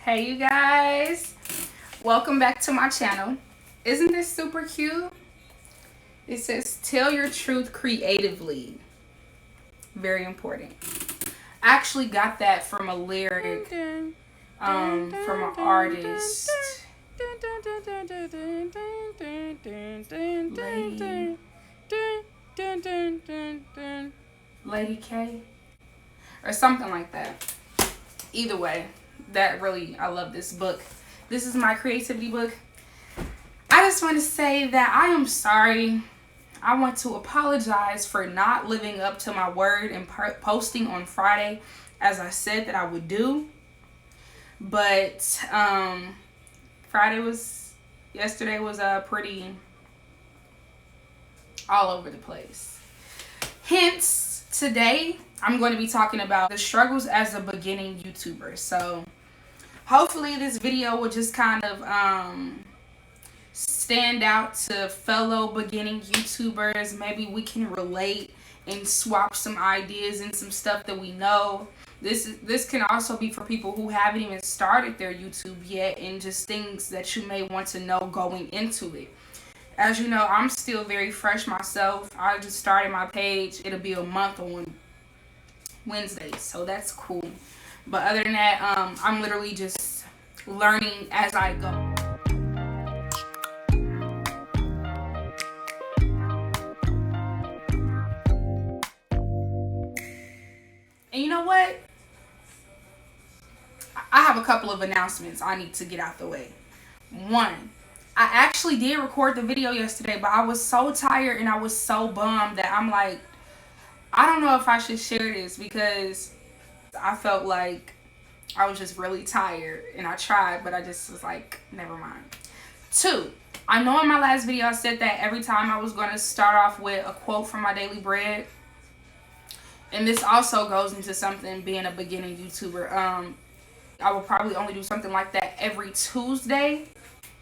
Hey you guys, welcome back to my channel. Isn't this super cute? It says tell your truth creatively. Very important. I actually got that from a lyric from an artist. Lady K or something like that. Either way, I love this book. This is my creativity book. I just want to say that I am sorry. I want to apologize for not living up to my word and posting on Friday as I said that I would do. But yesterday was pretty all over the place. Hence, today I'm going to be talking about the struggles as a beginning YouTuber. So hopefully this video will just kind of stand out to fellow beginning YouTubers. Maybe we can relate and swap some ideas and some stuff that we know. This can also be for people who haven't even started their YouTube yet and just things that you may want to know going into it. As you know, I'm still very fresh myself. I just started my page. It'll be a month on Wednesday, so that's cool. But other than that, I'm literally just learning as I go. And you know what? I have a couple of announcements I need to get out the way. One, I actually did record the video yesterday, but I was so tired and I was so bummed that I'm like, I don't know if I should share this because I felt like I was just really tired and I tried, but I just was like, never mind. Two, I know in my last video I said that every time I was going to start off with a quote from my daily bread. And this also goes into something being a beginning YouTuber. I will probably only do something like that every Tuesday.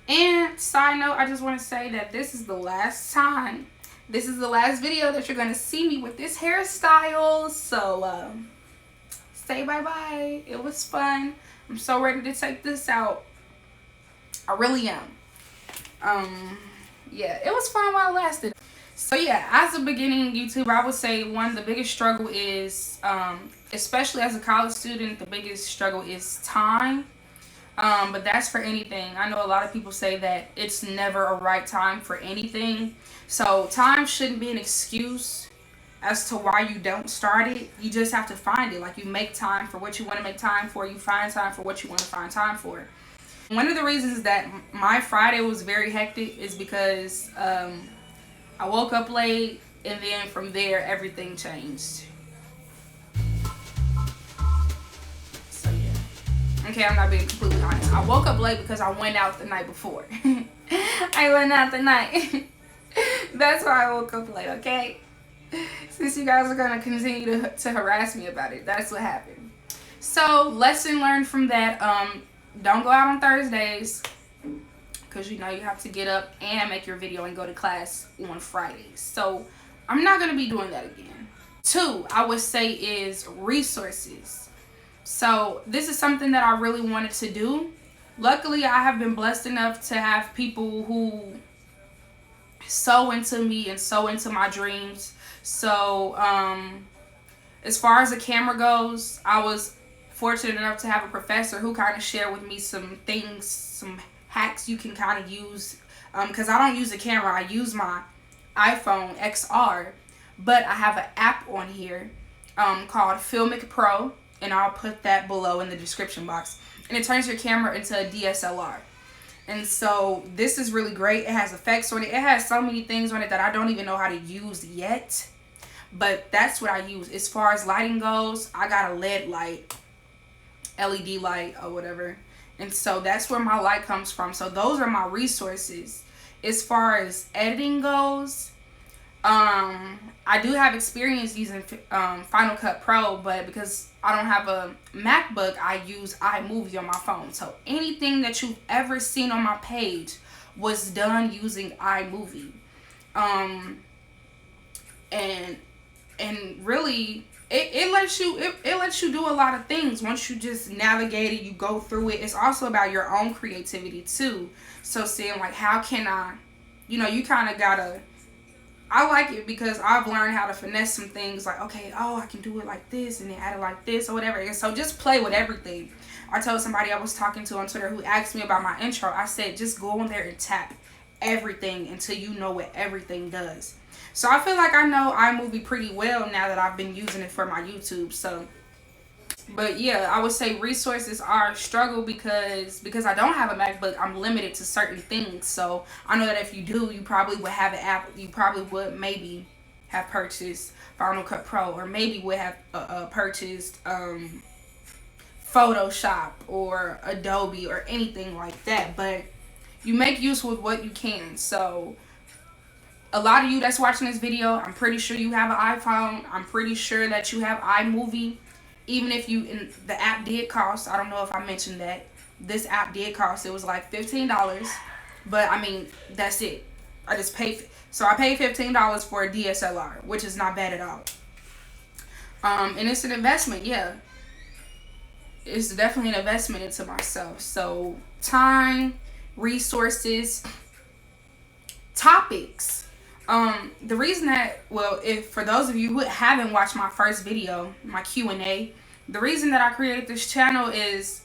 And side note, I just want to say that this is the last time. This is the last video that you're going to see me with this hairstyle. So, say bye-bye. It was fun. I'm so ready to take this out. I really am. Yeah, it was fun while it lasted. So yeah, as a beginning YouTuber, I would say the biggest struggle is, especially as a college student, the biggest struggle is time. But that's for anything. I know a lot of people say that it's never a right time for anything. So time shouldn't be an excuse as to why you don't start it. You just have to find it. Like, you make time for what you want to make time for. You find time for what you want to find time for. One of the reasons that my Friday was very hectic is because I woke up late, and then from there everything changed. So yeah. Okay, I'm not being completely honest. I woke up late because I went out the night before. I went out the night. That's why I woke up late, okay? Since you guys are going to continue to harass me about it, that's what happened. So, lesson learned from that, don't go out on Thursdays, because you know you have to get up and make your video and go to class on Fridays. So, I'm not going to be doing that again. Two, I would say, is resources. So, this is something that I really wanted to do. Luckily, I have been blessed enough to have people who so into me and so into my dreams. So as far as the camera goes, I was fortunate enough to have a professor who kind of shared with me some things, some hacks you can kind of use, because I don't use a camera. I use my iPhone XR, but I have an app on here called Filmic Pro, and I'll put that below in the description box, and it turns your camera into a DSLR. And so this is really great. It has effects on it. It has so many things on it that I don't even know how to use yet. But that's what I use. As far as lighting goes, I got a LED light, LED light or whatever. And so that's where my light comes from. So those are my resources. As far as editing goes, I do have experience using Final Cut Pro, but because I don't have a MacBook, I use iMovie on my phone. So anything that you've ever seen on my page was done using iMovie. And And really, it lets you it lets you do a lot of things once you just navigate it, you go through it. It's also about your own creativity too. So seeing like, how can I, you kind of gotta, I like it because I've learned how to finesse some things, like, okay, oh, I can do it like this and then add it like this or whatever. And so just play with everything. I told somebody I was talking to on Twitter who asked me about my intro, I said, just go on there and tap everything until you know what everything does. So I feel like I know iMovie pretty well now that I've been using it for my YouTube. So, but yeah, I would say resources are a struggle because I don't have a MacBook. I'm limited to certain things. So I know that if you do, you probably would have an app. You probably would maybe have purchased Final Cut Pro, or maybe would have purchased Photoshop or Adobe or anything like that. But you make use with what you can. So a lot of you that's watching this video, I'm pretty sure you have an iPhone. I'm pretty sure that you have iMovie. Even if the app did cost, I don't know if I mentioned that, this app did cost, it was like $15. But I mean, that's it. I just paid, so I paid $15 for a DSLR, which is not bad at all. And it's an investment, yeah. It's definitely an investment into myself. So time, resources, topics. The reason that, well, if for those of you who haven't watched my first video, my Q&A, the reason that I created this channel is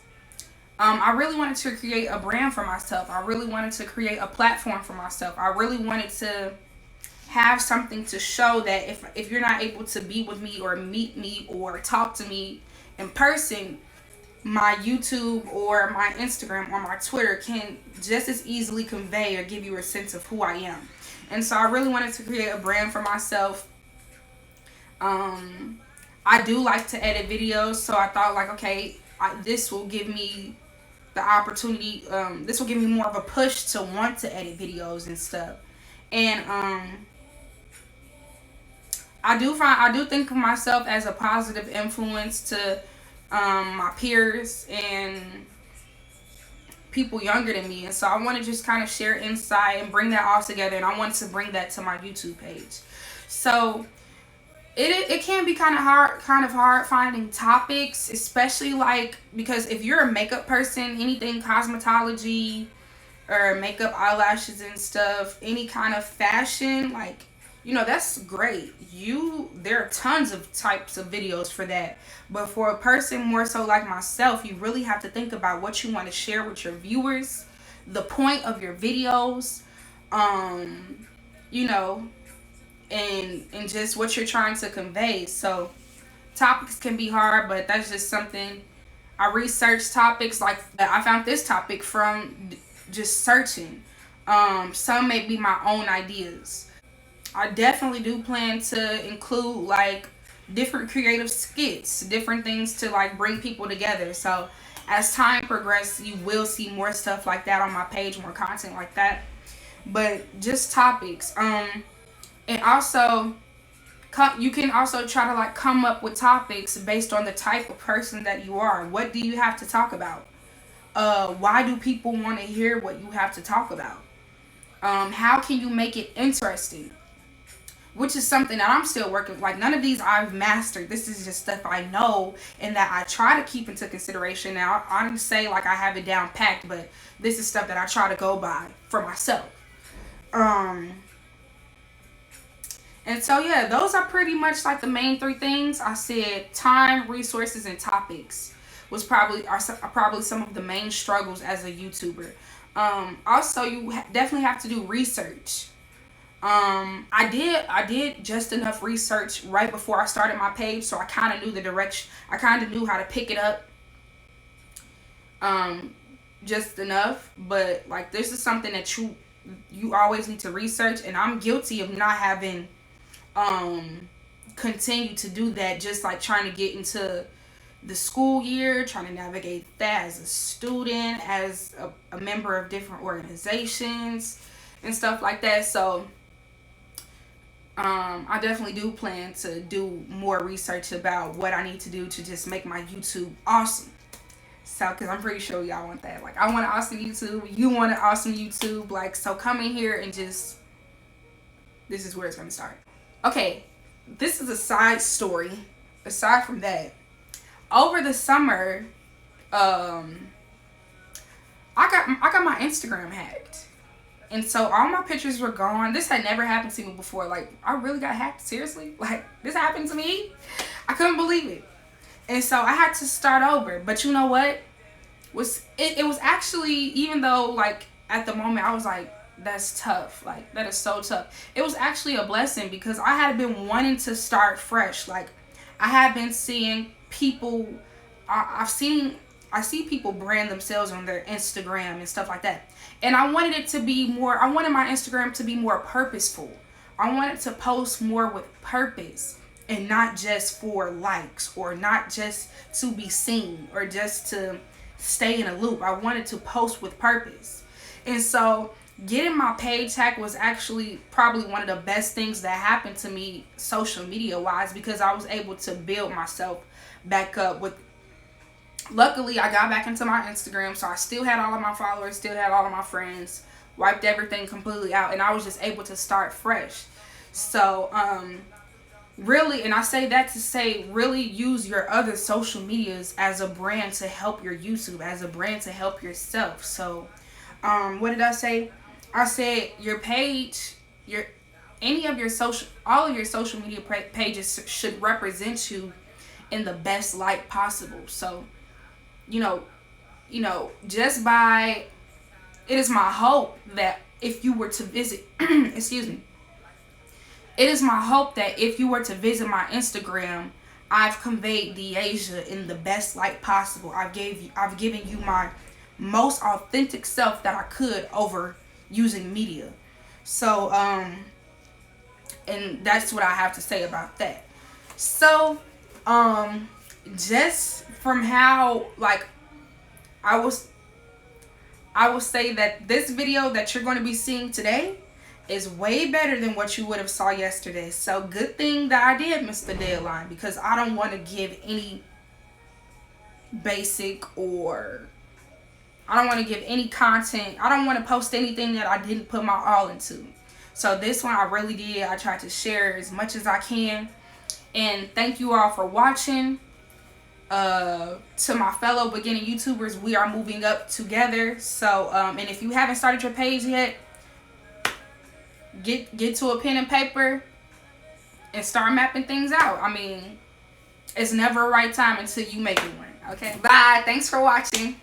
I really wanted to create a brand for myself. I really wanted to create a platform for myself. I really wanted to have something to show that if you're not able to be with me or meet me or talk to me in person, my YouTube or my Instagram or my Twitter can just as easily convey or give you a sense of who I am. And so I really wanted to create a brand for myself. I do like to edit videos, so I thought like, okay, this will give me the opportunity, this will give me more of a push to want to edit videos and stuff. And I do think of myself as a positive influence to my peers and people younger than me. And so I want to just kind of share insight and bring that all together, and I want to bring that to my YouTube page. So it can be kind of hard finding topics, especially like, because if you're a makeup person, anything cosmetology or makeup, eyelashes and stuff, any kind of fashion, like, that's great. There are tons of types of videos for that. But for a person more so like myself, you really have to think about what you want to share with your viewers, the point of your videos, and just what you're trying to convey. So topics can be hard, but that's just something. I research topics, like I found this topic from just searching. Some may be my own ideas. I definitely do plan to include like different creative skits, different things to like bring people together. So as time progresses, you will see more stuff like that on my page, more content like that. But just topics. And also, you can also try to like come up with topics based on the type of person that you are. What do you have to talk about? Why do people want to hear what you have to talk about? How can you make it interesting? Which is something that I'm still working with. Like, none of these I've mastered. This is just stuff I know and that I try to keep into consideration. Now, I don't say like I have it down packed, but this is stuff that I try to go by for myself. And so, yeah, those are pretty much like the main three things. I said time, resources, and topics are probably some of the main struggles as a YouTuber. Also, you definitely have to do research. I did just enough research right before I started my page, so I kind of knew the direction. I kind of knew how to pick it up. Just enough, but like, this is something that you always need to research, and I'm guilty of not having continued to do that. Just like trying to get into the school year, trying to navigate that as a student, as a member of different organizations and stuff like that. So I definitely do plan to do more research about what I need to do to just make my YouTube awesome. So, because I'm pretty sure y'all want that. Like, I want an awesome YouTube. You want an awesome YouTube. Like, so come in here and just, this is where it's going to start. Okay, this is a side story. Aside from that, over the summer, I got my Instagram hacked. And so all my pictures were gone. This had never happened to me before. Like, I really got hacked? Seriously? Like, this happened to me? I couldn't believe it. And so I had to start over. But you know what? It was actually, even though, like, at the moment I was like, that's tough. Like, that is so tough. It was actually a blessing because I had been wanting to start fresh. Like, I had been seeing people, I see people brand themselves on their Instagram and stuff like that. And I wanted it to be more, I wanted my Instagram to be more purposeful. I wanted to post more with purpose and not just for likes or not just to be seen or just to stay in a loop. I wanted to post with purpose. And so getting my page hacked was actually probably one of the best things that happened to me social media wise, because I was able to build myself back up. Luckily I got back into my Instagram, so I still had all of my followers, still had all of my friends, wiped everything completely out, and I was just able to start fresh. So really, and I say that to say, really use your other social medias as a brand to help your YouTube, as a brand to help yourself. So what did I say? I said your page, all of your social media pages should represent you in the best light possible. So, you know, just by, it is my hope that if you were to visit, excuse me, it is my hope that if you were to visit my Instagram, I've conveyed Deasia in the best light possible. I've given you my most authentic self that I could over using media. So and that's what I have to say about that. So just from how, like, I will say that this video that you're going to be seeing today is way better than what you would have saw yesterday. So good thing that I did miss the deadline, because I don't want to give any basic, or I don't want to give any content. I don't want to post anything that I didn't put my all into. So this one I really did. I tried to share as much as I can. And thank you all for watching. To my fellow beginning YouTubers, we are moving up together. So and if you haven't started your page yet, get to a pen and paper and start mapping things out. I mean, it's never a right time until you make it one. Okay, bye. Thanks for watching.